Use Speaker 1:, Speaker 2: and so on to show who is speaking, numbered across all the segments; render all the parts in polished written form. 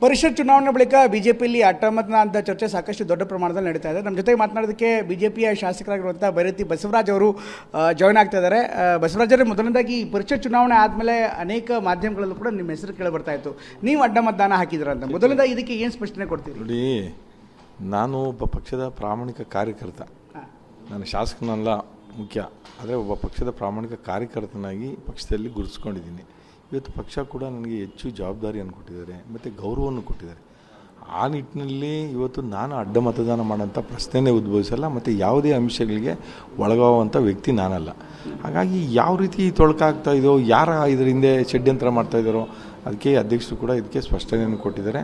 Speaker 1: ಪರಿಷತ್ ಚುನಾವಣೆ ಬಳಿಕ ಬಿಜೆಪಿಯಲ್ಲಿ ಅಟ್ಟಮತನ ಅಂತ ಚರ್ಚೆ ಸಾಕಷ್ಟು ದೊಡ್ಡ ಪ್ರಮಾಣದಲ್ಲಿ ನಡೀತಾ ಇದೆ. ನಮ್ಮ ಜೊತೆಗೆ ಮಾತನಾಡೋದಕ್ಕೆ ಬಿಜೆಪಿಯ ಶಾಸಕರಾಗಿರುವಂಥ ಬೈರತಿ ಬಸವರಾಜ್ ಅವರು ಜಾಯ್ನ್ ಆಗ್ತಾ ಇದ್ದಾರೆ. ಬಸವರಾಜ್ ಅವರೇ, ಮೊದಲನೇದಾಗಿ ಪರಿಷತ್ ಚುನಾವಣೆ ಆದಮೇಲೆ ಅನೇಕ ಮಾಧ್ಯಮಗಳಲ್ಲೂ ಕೂಡ ನಿಮ್ಮ ಹೆಸರು ಕೇಳಿ ಬರ್ತಾ ಇತ್ತು, ನೀವು ಅಡ್ಡ ಮತದಾನ ಹಾಕಿದ್ದೀರ ಅಂತ. ಮೊದಲನೇದಾಗಿ ಇದಕ್ಕೆ ಏನು ಸ್ಪಷ್ಟನೆ ಕೊಡ್ತೀರಿ?
Speaker 2: ನೋಡಿ, ನಾನು ಒಬ್ಬ ಪಕ್ಷದ ಪ್ರಾಮಾಣಿಕ ಕಾರ್ಯಕರ್ತ. ನಾನು ಶಾಸಕನಲ್ಲ ಮುಖ್ಯ, ಆದರೆ ಒಬ್ಬ ಪಕ್ಷದ ಪ್ರಾಮಾಣಿಕ ಕಾರ್ಯಕರ್ತನಾಗಿ ಪಕ್ಷದಲ್ಲಿ ಗುರುತಿಸ್ಕೊಂಡಿದ್ದೀನಿ. ಇವತ್ತು ಪಕ್ಷ ಕೂಡ ನನಗೆ ಹೆಚ್ಚು ಜವಾಬ್ದಾರಿಯನ್ನು ಕೊಟ್ಟಿದ್ದಾರೆ ಮತ್ತು ಗೌರವವನ್ನು ಕೊಟ್ಟಿದ್ದಾರೆ. ಆ ನಿಟ್ಟಿನಲ್ಲಿ ಇವತ್ತು ನಾನು ಅಡ್ಡ ಮತದಾನ ಮಾಡೋಂಥ ಪ್ರಶ್ನೆನೇ ಉದ್ಭವಿಸಲ್ಲ ಮತ್ತು ಯಾವುದೇ ಅಂಶಗಳಿಗೆ ಒಳಗಾಗುವಂಥ ವ್ಯಕ್ತಿ ನಾನಲ್ಲ. ಹಾಗಾಗಿ ಯಾವ ರೀತಿ ತೊಳಕಾಗ್ತಾ ಇದೆಯೋ, ಯಾರ ಇದರ ಹಿಂದೆ ಷಡ್ಯಂತ್ರ ಮಾಡ್ತಾಯಿದ್ದಾರೋ, ಅದಕ್ಕೆ ಅಧ್ಯಕ್ಷರು ಕೂಡ ಇದಕ್ಕೆ ಸ್ಪಷ್ಟನೆಯನ್ನು ಕೊಟ್ಟಿದ್ದಾರೆ.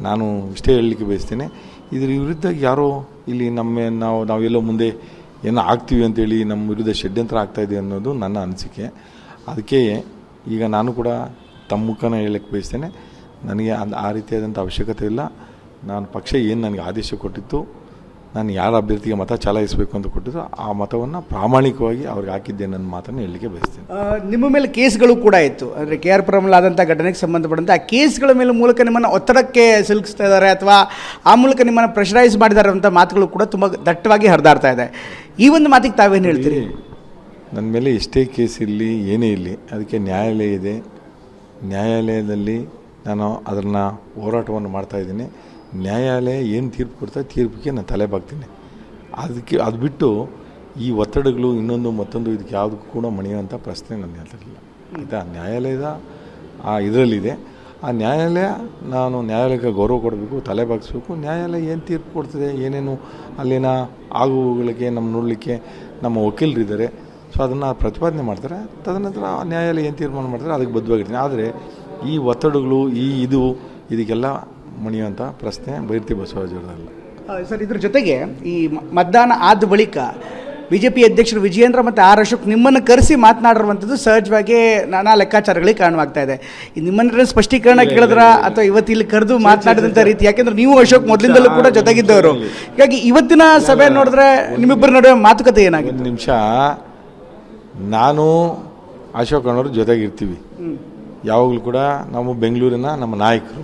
Speaker 2: ನಾನು ಇಷ್ಟೇ ಹೇಳಲಿಕ್ಕೆ ಬಯಸ್ತೇನೆ, ಇದರ ವಿರುದ್ಧ ಯಾರೋ ಇಲ್ಲಿ ನಾವೆಲ್ಲೋ ಮುಂದೆ ಏನೋ ಆಗ್ತೀವಿ ಅಂತೇಳಿ ನಮ್ಮ ವಿರುದ್ಧ ಷಡ್ಯಂತ್ರ ಆಗ್ತಾಯಿದೆ ಅನ್ನೋದು ನನ್ನ ಅನಿಸಿಕೆ. ಅದಕ್ಕೆ ಈಗ ನಾನು ಕೂಡ ತಮ್ಮ ಮುಖನ ಹೇಳಕ್ಕೆ ಬಯಸ್ತೇನೆ, ನನಗೆ ಆ ರೀತಿಯಾದಂಥ ಅವಶ್ಯಕತೆ ಇಲ್ಲ. ನಾನು ಪಕ್ಷ ಏನು ನನಗೆ ಆದೇಶ ಕೊಟ್ಟಿತ್ತು, ನಾನು ಯಾರ ಅಭ್ಯರ್ಥಿಗೆ ಮತ ಚಲಾಯಿಸಬೇಕು ಅಂತ ಕೊಟ್ಟಿದ್ದು, ಆ ಮತವನ್ನು ಪ್ರಾಮಾಣಿಕವಾಗಿ ಅವ್ರಿಗೆ ಹಾಕಿದ್ದೆ ನನ್ನ ಮಾತನ್ನು ಹೇಳಲಿಕ್ಕೆ ಬಯಸ್ತೇನೆ.
Speaker 1: ನಿಮ್ಮ ಮೇಲೆ ಕೇಸ್ಗಳು ಕೂಡ ಇತ್ತು, ಅಂದರೆ KR ಪುರಮಲ್ಲಿ ಆದಂಥ ಘಟನೆಗೆ ಸಂಬಂಧಪಟ್ಟಂತೆ ಆ ಕೇಸ್ಗಳ ಮೇಲೆ ಮೂಲಕ ನಿಮ್ಮನ್ನು ಒತ್ತಡಕ್ಕೆ ಸಿಲುಕಿಸ್ತಾ ಇದ್ದಾರೆ ಅಥವಾ ಆ ಮೂಲಕ ನಿಮ್ಮನ್ನು ಪ್ರೆಷರೈಸ್ ಮಾಡಿದ್ದಾರೆ ಅಂತ ಮಾತುಗಳು ಕೂಡ ತುಂಬ ದಟ್ಟವಾಗಿ ಹರಿದಾಡ್ತಾ ಇದೆ. ಈ ಒಂದು ಮಾತಿಗೆ ತಾವೇನು ಹೇಳ್ತೀರಿ?
Speaker 2: ನನ್ನ ಮೇಲೆ ಎಷ್ಟೇ ಕೇಸ್ ಇರಲಿ, ಏನೇ ಇರಲಿ, ಅದಕ್ಕೆ ನ್ಯಾಯಾಲಯ ಇದೆ. ನ್ಯಾಯಾಲಯದಲ್ಲಿ ನಾನು ಅದನ್ನು ಹೋರಾಟವನ್ನು ಮಾಡ್ತಾಯಿದ್ದೀನಿ. ನ್ಯಾಯಾಲಯ ಏನು ತೀರ್ಪು ಕೊಡ್ತಾ ತೀರ್ಪಿಗೆ ನಾನು ತಲೆ ಬಾಗ್ತೀನಿ. ಅದು ಬಿಟ್ಟು ಈ ಒತ್ತಡಗಳು ಇನ್ನೊಂದು ಮತ್ತೊಂದು ಇದಕ್ಕೆ ಯಾವುದಕ್ಕೂ ಕೂಡ ಮಣಿಯುವಂಥ ಪ್ರಶ್ನೆ ನನ್ನ ಹೇಳ್ತಿರಲಿಲ್ಲ. ಆಯಿತಾ? ನ್ಯಾಯಾಲಯದ ಇದರಲ್ಲಿದೆ. ಆ ನ್ಯಾಯಾಲಯ, ನಾನು ನ್ಯಾಯಾಲಯಕ್ಕೆ ಗೌರವ ಕೊಡಬೇಕು, ತಲೆ ಬಾಗಿಸ್ಬೇಕು. ನ್ಯಾಯಾಲಯ ಏನು ತೀರ್ಪು ಕೊಡ್ತದೆ, ಏನೇನು ಅಲ್ಲಿನ ಆಗುಗಳಿಗೆ ನಮ್ಮ ನೋಡಲಿಕ್ಕೆ ನಮ್ಮ ವಕೀಲರಿದ್ದಾರೆ. ಸೊ ಅದನ್ನು ಪ್ರತಿಪಾದನೆ ಮಾಡ್ತಾರೆ. ತದನಂತರ ನ್ಯಾಯಾಲಯ ಏನು ತೀರ್ಮಾನ ಮಾಡ್ತಾರೆ ಅದಕ್ಕೆ ಬದ್ಧವಾಗಿರ್ತೀನಿ. ಆದರೆ ಈ ಒತ್ತಡಗಳು ಇದಕ್ಕೆಲ್ಲ ಮಣಿಯುವಂಥ ಪ್ರಶ್ನೆ ಬೈರತಿ ಬಸವರಾಜ್ ಅವರಲ್ಲ.
Speaker 1: ಸರ್, ಇದ್ರ ಜೊತೆಗೆ ಈ ಮತದಾನ ಆದ ಬಳಿಕ ಬಿಜೆಪಿ ಅಧ್ಯಕ್ಷರು ವಿಜಯೇಂದ್ರ ಮತ್ತು ಆರ್ ಅಶೋಕ್ ನಿಮ್ಮನ್ನು ಕರೆಸಿ ಮಾತನಾಡಿರುವಂಥದ್ದು ಸಹಜವಾಗಿ ನಾನಾ ಲೆಕ್ಕಾಚಾರಗಳಿಗೆ ಕಾರಣವಾಗ್ತಾ ಇದೆ. ನಿಮ್ಮನ್ನ ಸ್ಪಷ್ಟೀಕರಣ ಕೇಳಿದ್ರ ಅಥವಾ ಇವತ್ತು ಇಲ್ಲಿ ಕರೆದು ಮಾತನಾಡಿದಂಥ ರೀತಿ, ಯಾಕೆಂದ್ರೆ ನೀವು ಅಶೋಕ್ ಮೊದಲಿಂದಲೂ ಕೂಡ ಜೊತೆಗಿದ್ದವರು, ಹೀಗಾಗಿ ಇವತ್ತಿನ ಸಭೆ ನೋಡಿದ್ರೆ ನಿಮ್ಮಿಬ್ಬರ ನಡುವೆ ಮಾತುಕತೆ ಏನಾಗಿದೆ?
Speaker 2: ಒಂದು ನಿಮಿಷ, ನಾನು ಅಶೋಕ್ ಅನ್ನೋರು ಜೊತೆಗಿರ್ತೀವಿ ಯಾವಾಗಲೂ ಕೂಡ. ನಾವು ಬೆಂಗಳೂರಿನ ನಮ್ಮ ನಾಯಕರು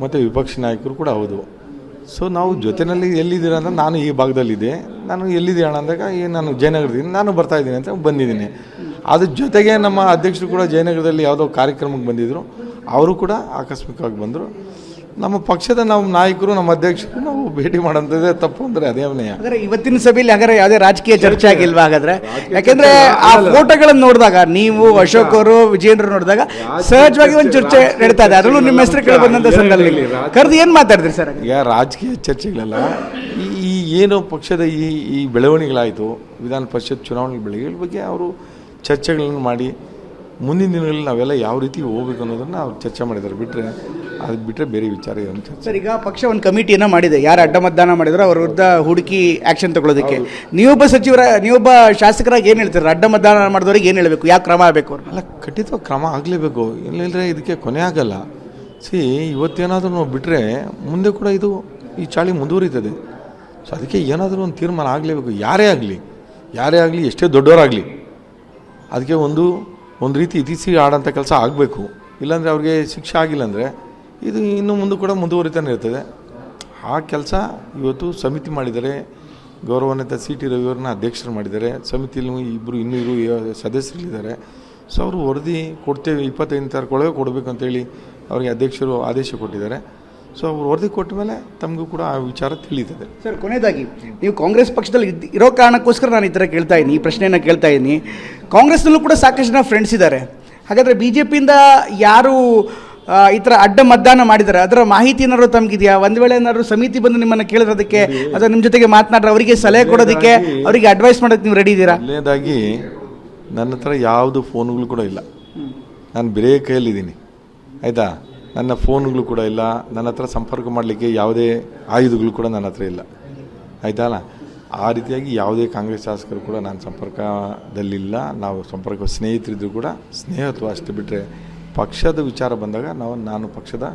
Speaker 2: ಮತ್ತು ವಿಪಕ್ಷ ನಾಯಕರು ಕೂಡ ಹೌದು. ಸೊ ನಾವು ಜೊತೆಯಲ್ಲಿ ಎಲ್ಲಿದ್ದೀರ ಅಂದರೆ, ನಾನು ಈ ಭಾಗದಲ್ಲಿದ್ದೆ, ನಾನು ಎಲ್ಲಿದ್ದೀರ ಅಂದಾಗ ನಾನು ಜಯನಗರದಿಂದ ನಾನು ಬರ್ತಾಯಿದ್ದೀನಿ ಅಂತ ಬಂದಿದ್ದೀನಿ. ಅದ್ರ ಜೊತೆಗೆ ನಮ್ಮ ಅಧ್ಯಕ್ಷರು ಕೂಡ ಜಯನಗರದಲ್ಲಿ ಯಾವುದೋ ಕಾರ್ಯಕ್ರಮಕ್ಕೆ ಬಂದಿದ್ದರು, ಅವರು ಕೂಡ ಆಕಸ್ಮಿಕವಾಗಿ ಬಂದರು. ನಮ್ಮ ಪಕ್ಷದ ನಮ್ಮ ನಾಯಕರು, ನಮ್ಮ ಅಧ್ಯಕ್ಷರು ನಾವು ಭೇಟಿ ಮಾಡೋಂಥದ್ದೇ ತಪ್ಪು ಅಂದರೆ ಅದೇ ಅವನೇ.
Speaker 1: ಅಂದರೆ ಇವತ್ತಿನ ಸಭೆಯಲ್ಲಿ ಹಾಗಾದ್ರೆ ಯಾವುದೇ ರಾಜಕೀಯ ಚರ್ಚೆ ಆಗಿಲ್ವಾ ಹಾಗಾದ್ರೆ? ಯಾಕೆಂದ್ರೆ ಆ ಫೋಟೋಗಳನ್ನು ನೋಡಿದಾಗ, ನೀವು ಅಶೋಕ್ ಅವರು ವಿಜಯೇಂದ್ರ ನೋಡಿದಾಗ ಸಹಜವಾಗಿ ಒಂದು ಚರ್ಚೆ ನಡೀತಾ ಇದೆ. ಅದರಲ್ಲೂ ನಿಮ್ಮ ಹೆಸರು ಕೇಳಿ ಬಂದಂಥ ಸಂದರ್ಭದಲ್ಲಿ ಕರೆದು ಏನು ಮಾತಾಡಿದ್ರಿ ಸರ್?
Speaker 2: ಈಗ ರಾಜಕೀಯ ಚರ್ಚೆಗಳೆಲ್ಲ ಈ ಏನು ಪಕ್ಷದ ಈ ಬೆಳವಣಿಗೆಗಳಾಯಿತು, ವಿಧಾನ ಪರಿಷತ್ ಚುನಾವಣೆ ಬೆಳವಣಿಗೆ ಬಗ್ಗೆ ಅವರು ಚರ್ಚೆಗಳನ್ನು ಮಾಡಿ ಮುಂದಿನ ದಿನಗಳಲ್ಲಿ ನಾವೆಲ್ಲ ಯಾವ ರೀತಿ ಹೋಗ್ಬೇಕು ಅನ್ನೋದನ್ನು ಅವ್ರು ಚರ್ಚೆ ಮಾಡಿದ್ದಾರೆ. ಅದು ಬಿಟ್ಟರೆ ಬೇರೆ ವಿಚಾರ ಏನು ಚರ್ಚೆ.
Speaker 1: ಸರ್, ಈಗ ಪಕ್ಷ ಒಂದು ಕಮಿಟಿಯನ್ನು ಮಾಡಿದೆ, ಯಾರು ಅಡ್ಡ ಮತದಾನ ಮಾಡಿದ್ರು ಅವ್ರ ವಿರುದ್ಧ ಹುಡುಕಿ ಆ್ಯಕ್ಷನ್ ತಗೊಳ್ಳೋದಕ್ಕೆ. ನೀವೊಬ್ಬ ಶಾಸಕರಾಗಿ ಏನು ಹೇಳ್ತೀರ? ಅಡ್ಡ ಮತದಾನ ಮಾಡಿದವ್ರಿಗೆ ಏನು ಹೇಳಬೇಕು, ಯಾವ ಕ್ರಮ ಆಗಬೇಕು?
Speaker 2: ಅಲ್ಲ, ಖಂಡಿತವಾಗಿ ಕ್ರಮ ಆಗಲೇಬೇಕು, ಇಲ್ಲಂದರೆ ಇದಕ್ಕೆ ಕೊನೆ ಆಗಲ್ಲ. ಇವತ್ತೇನಾದರೂ ನಾವು ಬಿಟ್ಟರೆ ಮುಂದೆ ಕೂಡ ಈ ಚಾಳಿ ಮುಂದುವರಿತದೆ. ಸೊ ಅದಕ್ಕೆ ಏನಾದರೂ ಒಂದು ತೀರ್ಮಾನ ಆಗಲೇಬೇಕು. ಯಾರೇ ಆಗಲಿ, ಎಷ್ಟೇ ದೊಡ್ಡವರಾಗಲಿ, ಅದಕ್ಕೆ ಒಂದು ರೀತಿ ಇತಿಶ್ರೀ ಆಡೋಂಥ ಕೆಲಸ ಆಗಬೇಕು. ಇಲ್ಲಾಂದರೆ ಅವ್ರಿಗೆ ಶಿಕ್ಷೆ ಆಗಿಲ್ಲ ಅಂದರೆ ಇದು ಇನ್ನು ಮುಂದೆ ಕೂಡ ಮುಂದುವರಿತಾನೆ ಇರ್ತದೆ. ಆ ಕೆಲಸ ಇವತ್ತು ಸಮಿತಿ ಮಾಡಿದ್ದಾರೆ. ಗೌರವಾನ್ವಿತ CT ರವಿಯವ್ರನ್ನ ಅಧ್ಯಕ್ಷರು ಮಾಡಿದ್ದಾರೆ. ಸಮಿತಿಯಲ್ಲಿ ಇನ್ನೂ ಸದಸ್ಯರಿದ್ದಾರೆ. ಸೊ ಅವರು ವರದಿ ಕೊಡ್ತೇವೆ, 25 ತಾರೀಕೊಳಗೆ ಕೊಡಬೇಕು ಅಂತೇಳಿ ಅವ್ರಿಗೆ ಅಧ್ಯಕ್ಷರು ಆದೇಶ ಕೊಟ್ಟಿದ್ದಾರೆ. ಸೊ ಅವ್ರು ವರದಿ ಕೊಟ್ಟ ಮೇಲೆ ತಮಗೂ ಕೂಡ ಆ ವಿಚಾರ ತಿಳಿಯುತ್ತದೆ.
Speaker 1: ಸರ್, ಕೊನೆಯದಾಗಿ ನೀವು ಕಾಂಗ್ರೆಸ್ ಪಕ್ಷದಲ್ಲಿ ಇರೋ ಕಾರಣಕ್ಕೋಸ್ಕರ ನಾನು ಈ ಥರ ಕೇಳ್ತಾ ಇದ್ದೀನಿ, ಈ ಪ್ರಶ್ನೆಯನ್ನು ಕೇಳ್ತಾ ಇದ್ದೀನಿ. ಕಾಂಗ್ರೆಸ್ನಲ್ಲೂ ಕೂಡ ಸಾಕಷ್ಟು ಜನ ಫ್ರೆಂಡ್ಸ್ ಇದ್ದಾರೆ. ಹಾಗಾದರೆ BJPಯಿಂದ ಯಾರು ಈ ಥರ ಅಡ್ಡ ಮತದಾನ ಮಾಡಿದ್ದಾರೆ ಅದರ ಮಾಹಿತಿ ಏನಾದ್ರು ತಮಗಿದೆಯಾ? ಒಂದು ವೇಳೆ ಏನಾದ್ರು ಸಮಿತಿ ಬಂದು ನಿಮ್ಮನ್ನು ಕೇಳಿರೋದಕ್ಕೆ ಅಥವಾ ನಿಮ್ಮ ಜೊತೆಗೆ ಮಾತನಾಡ್ರೆ ಅವರಿಗೆ ಸಲಹೆ ಕೊಡೋದಕ್ಕೆ, ಅವರಿಗೆ ಅಡ್ವೈಸ್ ಮಾಡೋದಕ್ಕೆ ನೀವು ರೆಡಿ ಇದ್ದೀರಾ?
Speaker 2: ಮೊದಲನೇದಾಗಿ ನನ್ನ ಹತ್ರ ಯಾವುದು ಫೋನ್ಗಳು ಕೂಡ ಇಲ್ಲ. ನಾನು ಬೇರೆ ಕೈಯಲ್ಲಿದ್ದೀನಿ, ಆಯಿತಾ? ನನ್ನ ಫೋನ್ಗಳು ಕೂಡ ಇಲ್ಲ. ನನ್ನ ಹತ್ರ ಸಂಪರ್ಕ ಮಾಡಲಿಕ್ಕೆ ಯಾವುದೇ ಆಯುಧಗಳು ಕೂಡ ನನ್ನ ಹತ್ರ ಇಲ್ಲ, ಆಯಿತಲ್ಲ? ಆ ರೀತಿಯಾಗಿ ಯಾವುದೇ ಕಾಂಗ್ರೆಸ್ ಶಾಸಕರು ಕೂಡ ನಾನು ಸಂಪರ್ಕದಲ್ಲಿಲ್ಲ. ನಾವು ಸ್ನೇಹಿತರಿದ್ರು ಕೂಡ ಸ್ನೇಹತ್ವ ಅಷ್ಟು ಬಿಟ್ಟರೆ ಪಕ್ಷದ ವಿಚಾರ ಬಂದಾಗ ನಾನು ಪಕ್ಷದ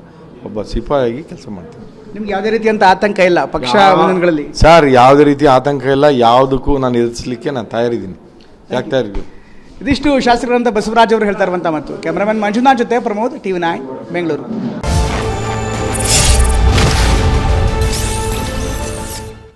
Speaker 2: ಒಬ್ಬ ಸಿಪಾಯಿಯಾಗಿ ಕೆಲಸ ಮಾಡ್ತೀನಿ.
Speaker 1: ನಿಮ್ಗೆ ಯಾವುದೇ ರೀತಿಯಂಥ ಆತಂಕ ಇಲ್ಲ ಪಕ್ಷ ಮುಂದಿನಗಳಲ್ಲಿ?
Speaker 2: ಸರ್, ಯಾವುದೇ ರೀತಿ ಆತಂಕ ಇಲ್ಲ. ಯಾವುದಕ್ಕೂ ನಾನು ಎದುರಿಸಲಿಕ್ಕೆ ನಾನು ತಯಾರಿದ್ದೀನಿ. ಯಾಕೆ ತಯಾರಿದ್ದೀನಿ?
Speaker 1: ಇದಿಷ್ಟು ಶಾಸಕರಂತ ಬಸವರಾಜ್ ಅವರು ಹೇಳ್ತಾ ಇರುವಂಥ ಮಾತು. ಕ್ಯಾಮರಾಮನ್ ಮಂಜುನಾಥ್ ಜೊತೆ ಪ್ರಮೋದ್, TV9 ಬೆಂಗಳೂರು.